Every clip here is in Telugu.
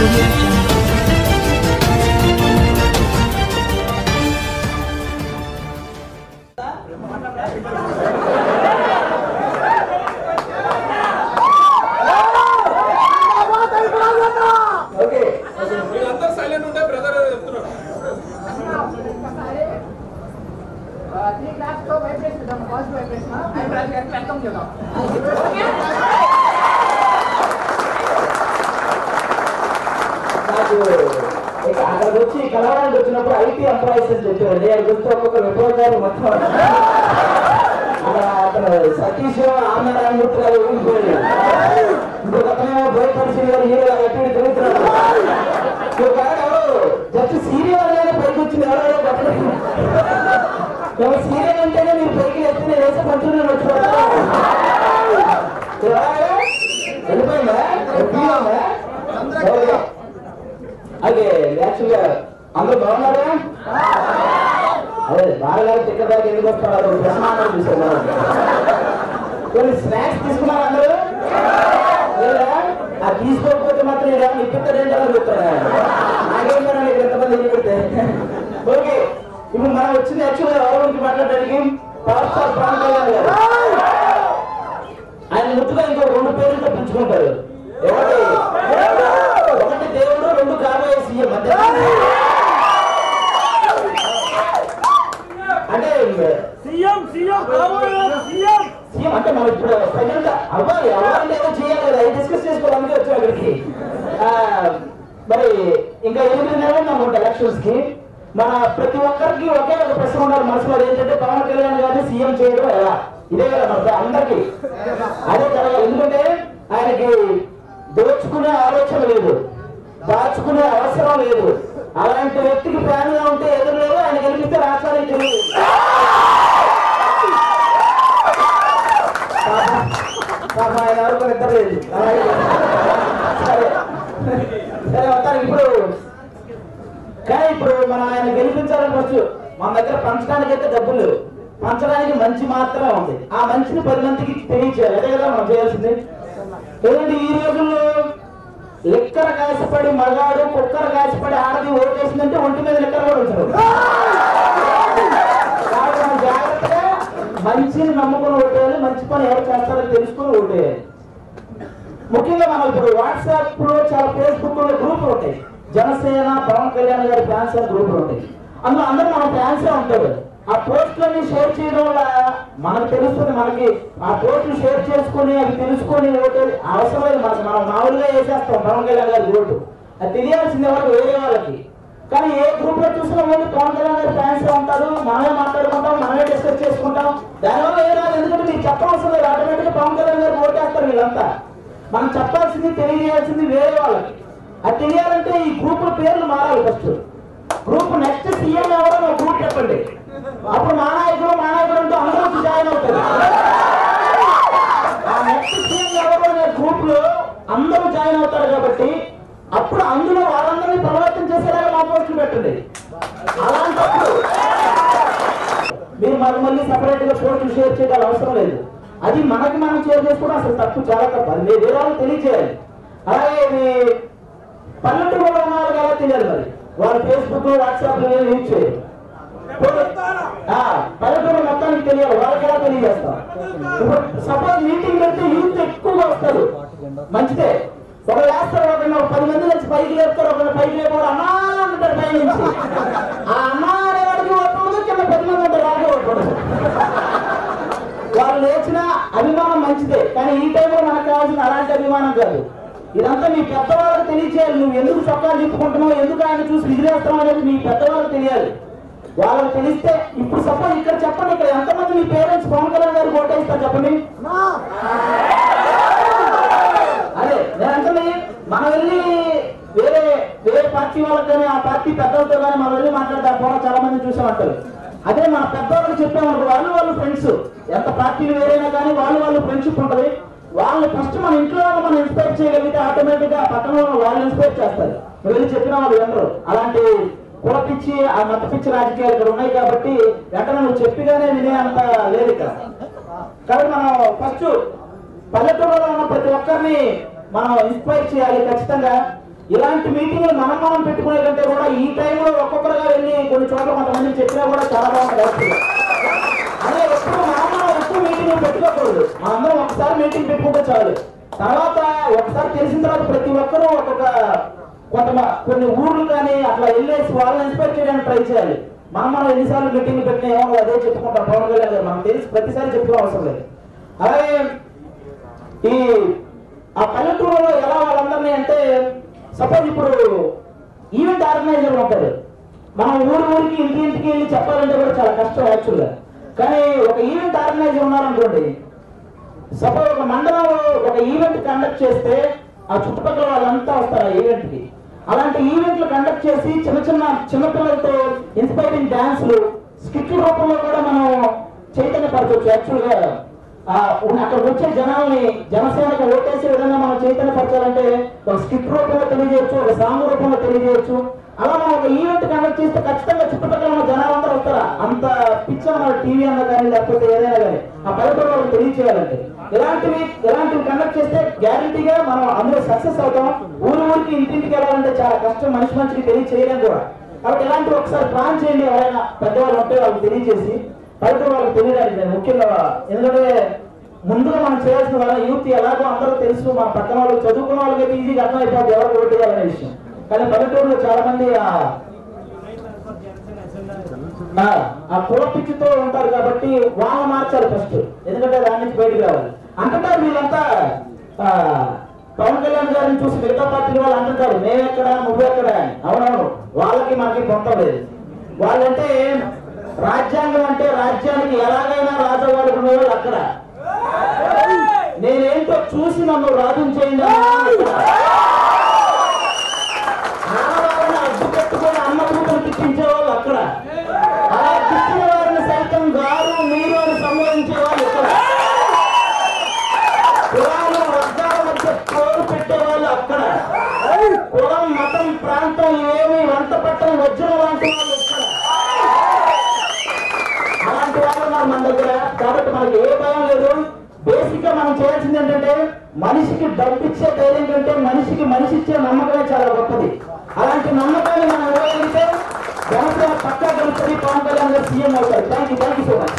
audio jungle. అక్కడికి వచ్చి కలవడానికి వచ్చినప్పుడు ఐటీ ఎంప్లాయీస్ అని చెప్పారండి. అది గుర్తు ఒక్కొక్క విభాగాలు మొత్తం అక్కడ సతీష్ ఆంధ్రరామూర్తి గారు ఊగిపోయాడు. ఇంకొక అతనేమో బోయపరిశీలి గారు హీరో ఎట్టి తిరుగుతున్నాడు. ఎవరు జస్ట్ సీరియల్ అనేది పైకి వచ్చింది. ఎవరో సీరియల్ అంటేనే మీరు పైకి ఎత్తి వేసే పంచులు వచ్చిపోతా వెళ్ళిపోయిందా అదే యాక్చువల్గా అందరూ బాగున్నారా? అదే బాగా టికెట్ దాకా ఎందుకు వస్తున్నారు? ప్రశ్న చూస్తున్నారు. కొన్ని స్నాక్స్ తీసుకున్నారు అందరూ లేదా? ఆ తీసుకోకపోతే మాత్రం ఇలా ఇప్పిస్తారేంటి అలా చెప్తారా? నాకేం ఇక్కడ ఎంతమంది పెడితే ఓకే. ఇప్పుడు మనం వచ్చింది యాక్చువల్గా ఎవరి గురించి మాట్లాడడానికి పవర్ స్టార్ పవన్ కళ్యాణ్ గారు. ఆయన ముట్టుగా ఇంకో 2 పేర్లు తప్పించుకుంటారు. ఒకటి దేవుడు, 2 కాబోయే సీఎం. అంటే సీఎం అంటే మనం ఇప్పుడు ప్రజెంట్ అవ్వాలి ఏదో చేయాలి కదా. డిస్కస్ చేసుకోవడానికి వచ్చాం అక్కడికి. మరి ఇంకా 8 నెలలు అనుకుంటా ఎలక్షన్స్ కి. మన ప్రతి ఒక్కరికి ఒకే ఒక ప్రశ్న ఉన్నారు మనసులో. ఏంటంటే పవన్ కళ్యాణ్ గారిని సీఎం చేయడం ఎలా? ఇదే కదా మన అందరికి అదే జరగాలి. ఎందుకంటే ఆయనకి దోచుకునే ఆలోచన లేదు, దాచుకునే అవసరం లేదు. అలాంటి వ్యక్తికి ఫ్యాన్ గా ఉంటే ఎదురు లేదు. ఆయన గెలిపిస్తే రాష్ట్రానికి తెలియదు. ఆయన ఎవరికి నిద్ర లేదు. సరే సరే వస్తాను ఇప్పుడు. కానీ ఇప్పుడు మనం ఆయన గెలిపించాలని ఫస్ట్ మన దగ్గర పంచడానికి అయితే డబ్బులు లేవు. పంచడానికి మంచి మాత్రమే ఉంది. ఆ మంచిని 10 మందికి తెలియచేయాలి. అదే కదా మనం చేయాల్సింది. ఎందుకంటే ఈ రోజుల్లో లిక్కర కాసిపడి మగాడు, కుక్కర కాసిపడి ఆడది ఓటేసిందంటే ఒంటి మీద లిక్కర కూడా ఉంచారు. కాబట్టి మనం జాగ్రత్తగా మంచిని నమ్ముకుని ఓటేయాలి. మంచి పని ఎవరు చేస్తారో తెలుసుకుని ఓటేయాలి. ముఖ్యంగా మనం ఇప్పుడు వాట్సాప్ లో చాలా ఫేస్బుక్ లో గ్రూపులు ఉంటాయి. జనసేన పవన్ కళ్యాణ్ గారి ఫ్యాన్స్ అని గ్రూపులు ఉంటాయి. అందులో అందరూ మన ఫ్యాన్సే ఉంటారు. ఆ పోస్టులన్నీ షేర్ చేయడం వల్ల మనకు తెలుస్తుంది. మనకి ఆ పోస్టులు షేర్ చేసుకుని అవి తెలుసుకొని ఓటు అవసరమైన మనకు మనం మామూలుగా వేసేస్తాం పవన్ కళ్యాణ్ గారి ఓటు. అది తెలియాల్సింది ఎవరు వేరే వాళ్ళకి. కానీ ఏ గ్రూప్ లో చూసినా వాళ్ళు పవన్ కళ్యాణ్ గారి ఫ్యాన్స్ ఉంటారు. మనమే మాట్లాడుకుంటాం, మనమే డిస్కస్ చేసుకుంటాం. దానివల్ల ఏ రాదు. ఎందుకంటే మీకు చెప్పవలసిన లేదు. ఆటోమేటిక్ గా పవన్ కళ్యాణ్ గారు ఓటేస్తారు వీళ్ళంతా. మనం చెప్పాల్సింది తెలియజేయాల్సింది వేరే వాళ్ళకి. అది తెలియాలంటే ఈ గ్రూప్ పేర్లు మారాలి. ఫస్ట్ గ్రూప్ నెక్స్ట్ సీఎం ఎవరో గ్రూప్ చెప్పండి. అప్పుడు మా నాయకుడు అంటూ అందరూ జాయిన్ అవుతారు. ఆ నెక్స్ట్ సీఎం ఎవరో అనే గ్రూప్ లో అందరూ జాయిన్ అవుతారు. కాబట్టి అప్పుడు అందులో వాళ్ళందరినీ పరివర్తన చేసేలాగా మా పోస్టులు పెట్టండి. అలాంటప్పుడు మీరు మళ్ళీ సపరేట్ గా పోస్టులు షేర్ చేయాలి అవసరం లేదు. అది మనకి మనం షేర్ చేసుకోవడం అసలు తప్పు, చాలా తప్పు. అది మీరు వేరే వాళ్ళకి తెలియజేయాలి. అలాగే ఇది పల్లెటూరులో ఉన్న వాళ్ళకి ఎలా తెలియాలి? మరి వాళ్ళు ఫేస్బుక్ లో వాట్సాప్ లో యూజ్ చేయరు. పల్లెటూరు మొత్తానికి తెలియాలి. వాళ్ళకి ఎలా తెలియజేస్తాం? ఇప్పుడు సపోజ్ మీటింగ్ పెడితే యూత్ ఎక్కువగా వస్తారు, మంచిదే. ఒక వేస్తారు, ఒక 10 మంది వచ్చి పైకి లేపుతారు. ఒక పైకి లేకపోవడం అన్నా అంటారు పై నుంచి. ఆ అన్నా అనే వాడికి ఓట్లేదు, కింద 10 మంది ఉంటారు వాళ్ళకి ఓట్లేదు. వాళ్ళు లేచిన అభిమానం మంచిదే, కానీ ఈ టైంలో మనకు కావాల్సిన అలాంటి అభిమానం కాదు. ఇదంతా మీ పెద్దవాళ్ళకి తెలియచేయాలి. నువ్వు ఎందుకు చొక్కాలు చెప్పుకుంటున్నావు, ఎందుకు ఆయన చూసి విజిలేస్తున్నావు అనేది మీ పెద్దవాళ్ళకి తెలియాలి. వాళ్ళకి తెలిస్తే ఇప్పుడు సపోజ్ ఇక్కడ చెప్పండి, ఇక్కడ ఎంతమంది మీ పేరెంట్స్ పవన్ కళ్యాణ్ గారికి ఓటేస్తారు చెప్పండి. అదే నేను అంటే మనం వెళ్ళి వేరే పార్టీ వాళ్ళకి కానీ ఆ పార్టీ పెద్దలతో కానీ మనం వెళ్ళి మాట్లాడతారు. ఫోన్ చాలా మంది చూసామంటారు. అదే మన పెద్దవాళ్ళకి చెప్పామనుకో, వాళ్ళు ఫ్రెండ్స్, ఎంత పార్టీలు వేరైనా కానీ వాళ్ళు ఫ్రెండ్షిప్ ఉంటుంది. వాళ్ళు ఫస్ట్ మన ఇంట్లో మనం ఇన్స్పైర్ చేయగలిగితే ఆటోమేటిక్ గా పక్కన వాళ్ళు ఇన్స్పైర్ చేస్తారు. వెళ్ళి చెప్పిన వాళ్ళు వినరు. అలాంటి కులపిచ్చి ఆ మత పిచ్చి రాజకీయాలు ఇక్కడ ఉన్నాయి. కాబట్టి వెంటనే నువ్వు చెప్పిగానే వినే అంత లేదు ఇక్కడ. కాబట్టి మనం ఫస్ట్ పల్లెటూరులో ఉన్న ప్రతి ఒక్కరిని మనం ఇన్స్పైర్ చేయాలి ఖచ్చితంగా. ఇలాంటి మీటింగ్లు మనం పెట్టుకునే కంటే కూడా ఈ టైంలో ఒక్కొక్కరుగా వెళ్ళి కొన్ని చోట్ల కొంతమంది చెప్పినా కూడా చాలా బాగుంటుంది. అదే ఎప్పుడు మనం ఎక్కువ మీటింగ్లు పెట్టుకోకూడదు. మనందరం ఒకసారి మీటింగ్ పెట్టుకుంటే చాలు. తర్వాత ఒకసారి తెలిసిన తర్వాత ప్రతి ఒక్కరూ కొన్ని ఊర్లు కానీ అట్లా వెళ్ళేసి వాళ్ళని ఇన్స్పైర్ చేయడానికి ట్రై చేయాలి. మనం ఎన్నిసార్లు మీటింగ్లు పెట్టినా ఏమో అదే చెప్పుకుంటాం. పవన్ కళ్యాణ్ గారు మనం తెలిసి ప్రతిసారి చెప్పుకోవడం అవసరం లేదు. అలాగే ఆ పల్లెటూరులో ఎలా వాళ్ళందరినీ అంటే సపోజ్ ఇప్పుడు ఈవెంట్ ఆర్గనైజర్ ఉంటారు. మనం ఊరికి ఇంటికి వెళ్ళి చెప్పాలంటే కూడా చాలా కష్టం యాక్చువల్గా. కానీ ఒక ఈవెంట్ ఆర్గనైజర్ ఉన్నారనుకోండి, సపోజ్ ఒక మండలంలో ఒక ఈవెంట్ కండక్ట్ చేస్తే ఆ చుట్టుపక్కల వాళ్ళంతా వస్తారు ఆ ఈవెంట్కి. అలాంటి ఈవెంట్లు కండక్ట్ చేసి చిన్నపిల్లలతో ఇన్స్పైరింగ్ డాన్సులు స్కిట్ల రూపంలో కూడా మనం చైతన్యపరచవచ్చు. యాక్చువల్గా అక్కడ వచ్చే జనాల్ని జనసేనకు ఓటేసే విధంగా మనం చైతన్యపరచాలంటే ఒక స్కిట్ రూపంలో తెలియజేయచ్చు, ఒక సాంగ్ రూపంలో తెలియజేయచ్చు. అలా మనం ఒక ఈవెంట్ కండక్ట్ చేస్తే ఖచ్చితంగా చుట్టుపక్కల ఉన్న జనాలందరూ వస్తారా? అంత పిచ్చ మన టీవీ అన్నా కానీ లేకపోతే ఏదైనా కానీ ఆ పల్లెటూరు వాళ్ళకి తెలియచేయాలంటే ఇలాంటివి కండక్ట్ చేస్తే గ్యారంటీగా మనం అందులో సక్సెస్ అవుతాం. ఊరికి ఇంటింటికి వెళ్ళాలంటే చాలా కష్టం, మనిషికి తెలియచేయలేం కూడా. కాబట్టి ఇలాంటివి ఒకసారి ప్లాన్ చేయండి. ఎవరైనా పెద్దవాళ్ళు ఉంటే వాళ్ళకి తెలియజేసి పల్లెటూరు వాళ్ళకి తెలియడానికి ముఖ్యంగా. ఎందుకంటే ముందుగా మనం చేయాల్సిన వాళ్ళ యూత్ ఎలాగో అందరూ తెలుసు. మన పక్కన వాళ్ళు చదువుకున్న వాళ్ళకైతే ఈజీగా అర్థమైపోతుంది ఎవరు ఓటు వేయాలనే విషయం. కానీ పల్లెటూరులో చాలా మంది ఆ కులపిచ్చితో ఉంటారు కాబట్టి వాళ్ళని మార్చాలి ఫస్ట్. ఎందుకంటే దాని నుంచి బయటకు రావాలి. అంటుంటారు వీళ్ళంతా పవన్ కళ్యాణ్ గారిని చూసి మిగతా పార్టీ వాళ్ళు అంటుంటారు మేమెక్కడ నువ్వెక్కడ అని. అవునవును, వాళ్ళకి మనకి పొంతం లేదు. వాళ్ళంటే రాజ్యాంగం అంటే రాజ్యానికి ఎలాగైనా రాజవాళ్ళు ఉండేవాళ్ళు అక్కడ. నేనేంటో చూసి నన్ను రాజుని చేయండి ఆడవాళ్ళని అడ్డు పెట్టుకొని అన్న కూతురు తిట్టించేవాళ్ళు అక్కడ. అలా తిట్టిన వారిని సైతం గారు మీరు అని సంబోధించే వాళ్ళు ఇక్కడ. కులాలు వర్గాల మధ్య పోరు పెట్టేవాళ్ళు అక్కడ. కులం మతం ప్రాంతం ఏమి వంట పట్టని వజ్రం లాంటి వాళ్ళు ఇక్కడ. అలాంటి వాళ్ళు ఉన్నారు మన దగ్గర. కాబట్టి మనకి ఏ భయం లేదు. బేసిక్ గా మనం చేయాల్సింది ఏంటంటే మనిషికి డబ్బు ఇచ్చే ధైర్యం కంటే మనిషి ఇచ్చే నమ్మకమే చాలా గొప్పది. అలాంటి నమ్మకాన్ని మనం ఇవ్వగలిగితే జనసేన పక్కా గెలుస్తుంది. పవన్ కళ్యాణ్ గారు సీఎం అవుతారు. Thank you so much.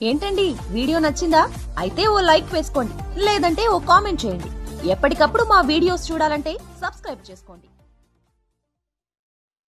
ఏంటండి వీడియో నచ్చిందా? అయితే ఓ లైక్ వేసుకోండి, లేదంటే ఓ కామెంట్ చేయండి. ఎప్పటికప్పుడు మా వీడియోస్ చూడాలంటే సబ్స్క్రైబ్ చేసుకోండి.